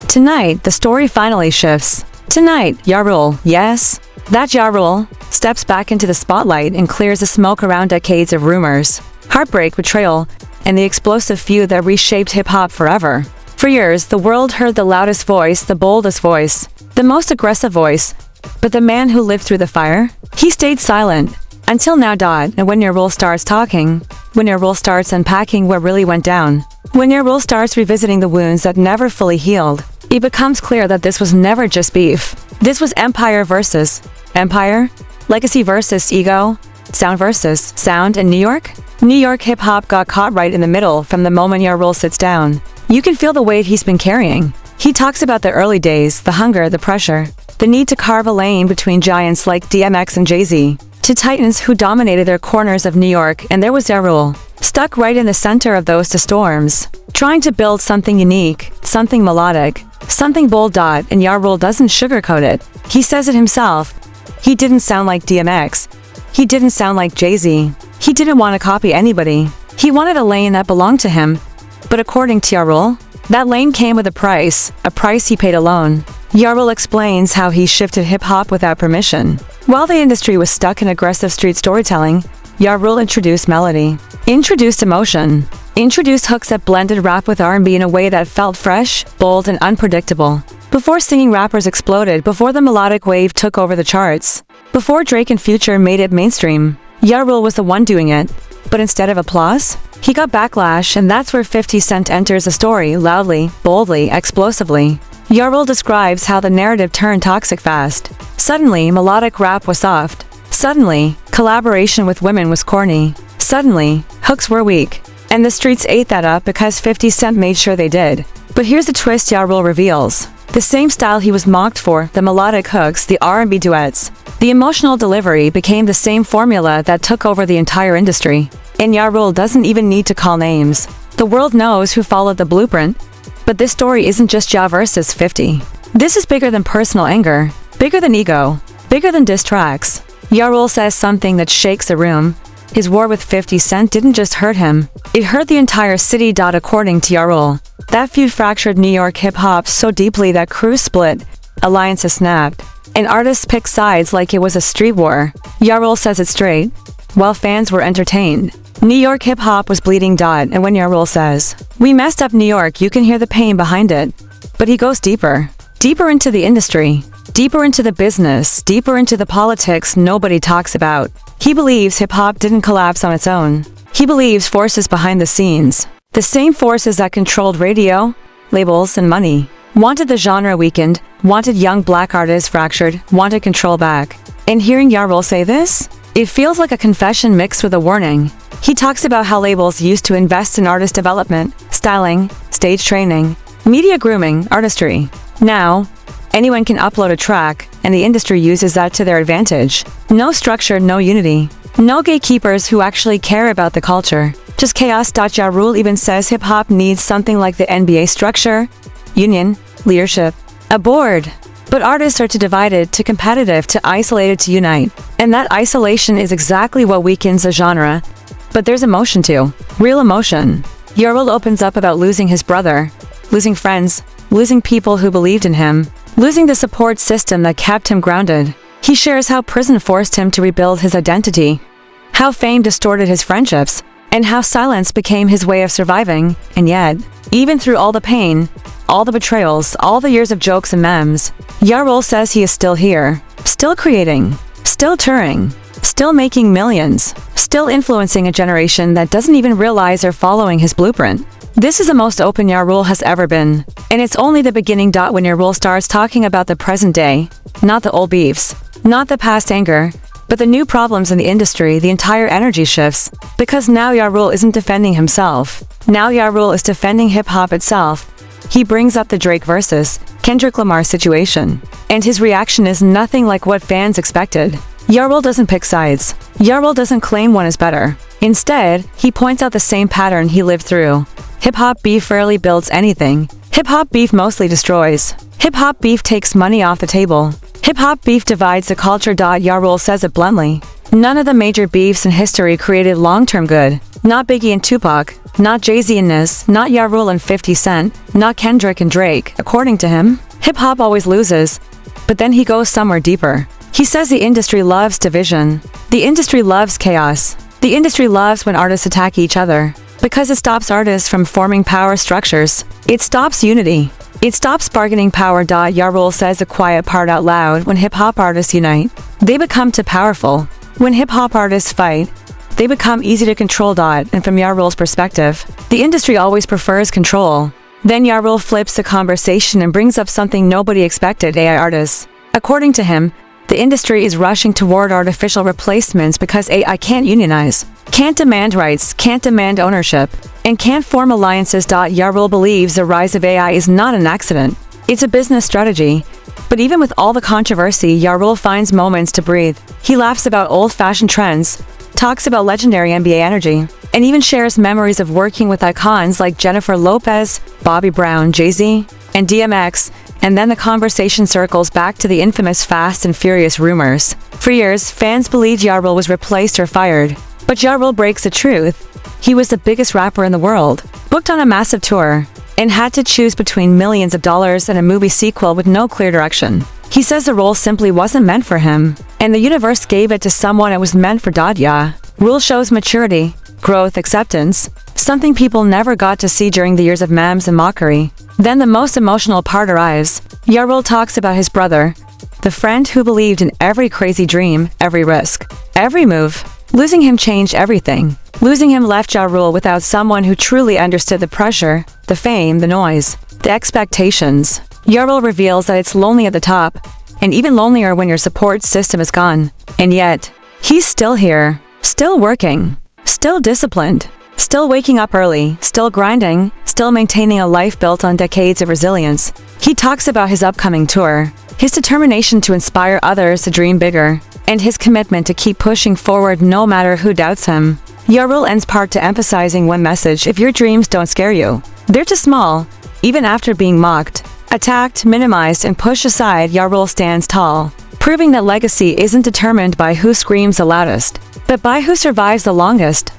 Tonight, the story finally shifts. Tonight, Ja Rule, yes, that Ja Rule, steps back into the spotlight and clears the smoke around decades of rumors, heartbreak, betrayal, and the explosive feud that reshaped hip-hop forever. For years, the world heard the loudest voice, the boldest voice, the most aggressive voice, but the man who lived through the fire, he stayed silent. Until now. And when Ja Rule starts talking, when Ja Rule starts unpacking what really went down, when Ja Rule starts revisiting the wounds that never fully healed, it becomes clear that this was never just beef. This was empire versus empire, legacy versus ego, sound versus sound. In New York hip-hop got caught right in the middle from the moment Ja Rule sits down. You can feel the weight he's been carrying. He talks about the early days, the hunger, the pressure, the need to carve a lane between giants like DMX and Jay-Z, to titans who dominated their corners of New York, and there was Ja Rule, stuck right in the center of those two storms, trying to build something unique, something melodic, something bold. And Ja Rule doesn't sugarcoat it. He says it himself. He didn't sound like DMX. He didn't sound like Jay-Z. He didn't want to copy anybody. He wanted a lane that belonged to him. But according to Ja Rule, that lane came with a price he paid alone. Ja Rule explains how he shifted hip-hop without permission. While the industry was stuck in aggressive street storytelling, Ja Rule introduced melody, introduced emotion, introduced hooks that blended rap with R&B in a way that felt fresh, bold, and unpredictable. Before singing rappers exploded, before the melodic wave took over the charts, before Drake and Future made it mainstream, Ja Rule was the one doing it. But instead of applause, he got backlash, and that's where 50 Cent enters the story loudly, boldly, explosively. Ja Rule describes how the narrative turned toxic fast. Suddenly, melodic rap was soft. Suddenly, collaboration with women was corny. Suddenly, hooks were weak. And the streets ate that up because 50 Cent made sure they did. But here's the twist Ja Rule reveals. The same style he was mocked for, the melodic hooks, the R&B duets, the emotional delivery, became the same formula that took over the entire industry. And Ja Rule doesn't even need to call names. The world knows who followed the blueprint. But this story isn't just Ja versus 50. This is bigger than personal anger, bigger than ego, bigger than diss tracks. Ja Rule says something that shakes the room. His war with 50 Cent didn't just hurt him, it hurt the entire city. According to Ja Rule, that feud fractured New York hip-hop so deeply that crews split, alliances snapped, and artists picked sides like it was a street war. Ja Rule says it straight, while fans were entertained. New York hip-hop was bleeding. And when Ja Rule says, "We messed up New York," you can hear the pain behind it. But he goes deeper. Deeper into the industry. Deeper into the business. Deeper into the politics nobody talks about. He believes hip-hop didn't collapse on its own. He believes forces behind the scenes, the same forces that controlled radio, labels, and money, wanted the genre weakened, wanted young black artists fractured, wanted control back. And hearing Ja Rule say this, it feels like a confession mixed with a warning. He talks about how labels used to invest in artist development, styling, stage training, media grooming, artistry. Now, anyone can upload a track, and the industry uses that to their advantage. No structure, no unity. No gatekeepers who actually care about the culture. Just chaos. Ja Rule even says hip-hop needs something like the NBA structure, union, leadership, a board. But artists are too divided, too competitive, too isolated to unite. And that isolation is exactly what weakens the genre. But there's emotion too. Real emotion. Ja Rule opens up about losing his brother, losing friends, losing people who believed in him, losing the support system that kept him grounded. He shares how prison forced him to rebuild his identity, how fame distorted his friendships, and how silence became his way of surviving. And yet, even through all the pain, all the betrayals, all the years of jokes and memes, Ja Rule says he is still here, still creating, still touring, still making millions, still influencing a generation that doesn't even realize they're following his blueprint. This is the most open Ja Rule has ever been, and it's only the beginning. When Ja Rule starts talking about the present day, not the old beefs, not the past anger, but the new problems in the industry, the entire energy shifts, because now Ja Rule isn't defending himself. Now Ja Rule is defending hip-hop itself. He brings up the Drake versus Kendrick Lamar situation, and his reaction is nothing like what fans expected. Ja Rule doesn't pick sides. Ja Rule doesn't claim one is better. Instead, he points out the same pattern he lived through. Hip-hop beef rarely builds anything. Hip-hop beef mostly destroys. Hip-hop beef takes money off the table. Hip-hop beef divides the culture. Yarul says it bluntly. None of the major beefs in history created long-term good. Not Biggie and Tupac, not Jay-Z and Nas, not Ja Rule and 50 Cent, not Kendrick and Drake. According to him, hip-hop always loses. But then he goes somewhere deeper. He says the industry loves division. The industry loves chaos. The industry loves when artists attack each other. Because it stops artists from forming power structures. It stops unity. It stops bargaining power. Ja Rule says a quiet part out loud. When hip-hop artists unite, they become too powerful. When hip-hop artists fight, they become easy to control. And from Ja Rule's perspective, the industry always prefers control. Then Ja Rule flips the conversation and brings up something nobody expected: AI artists. According to him, the industry is rushing toward artificial replacements because AI can't unionize, can't demand rights, can't demand ownership, and can't form alliances. Ja Rule believes the rise of AI is not an accident. It's a business strategy. But even with all the controversy, Ja Rule finds moments to breathe. He laughs about old-fashioned trends, talks about legendary NBA energy, and even shares memories of working with icons like Jennifer Lopez, Bobby Brown, Jay-Z, and DMX. And then the conversation circles back to the infamous Fast and Furious rumors. For years, fans believed Ja Rule was replaced or fired. But Ja Rule breaks the truth. He was the biggest rapper in the world, booked on a massive tour, and had to choose between millions of dollars and a movie sequel with no clear direction. He says the role simply wasn't meant for him, and the universe gave it to someone it was meant for. Ja Rule shows maturity, growth, acceptance, something people never got to see during the years of memes and mockery. Then the most emotional part arrives. Ja Rule talks about his brother, the friend who believed in every crazy dream, every risk, every move. Losing him changed everything. Losing him left Ja Rule without someone who truly understood the pressure, the fame, the noise, the expectations. Ja Rule reveals that it's lonely at the top, and even lonelier when your support system is gone. And yet, he's still here, still working, still disciplined, still waking up early, still grinding, still maintaining a life built on decades of resilience. He talks about his upcoming tour, his determination to inspire others to dream bigger, and his commitment to keep pushing forward no matter who doubts him. Ja Rule ends part to emphasizing one message: if your dreams don't scare you, they're too small. Even after being mocked, attacked, minimized, and pushed aside, Ja Rule stands tall, proving that legacy isn't determined by who screams the loudest, but by who survives the longest.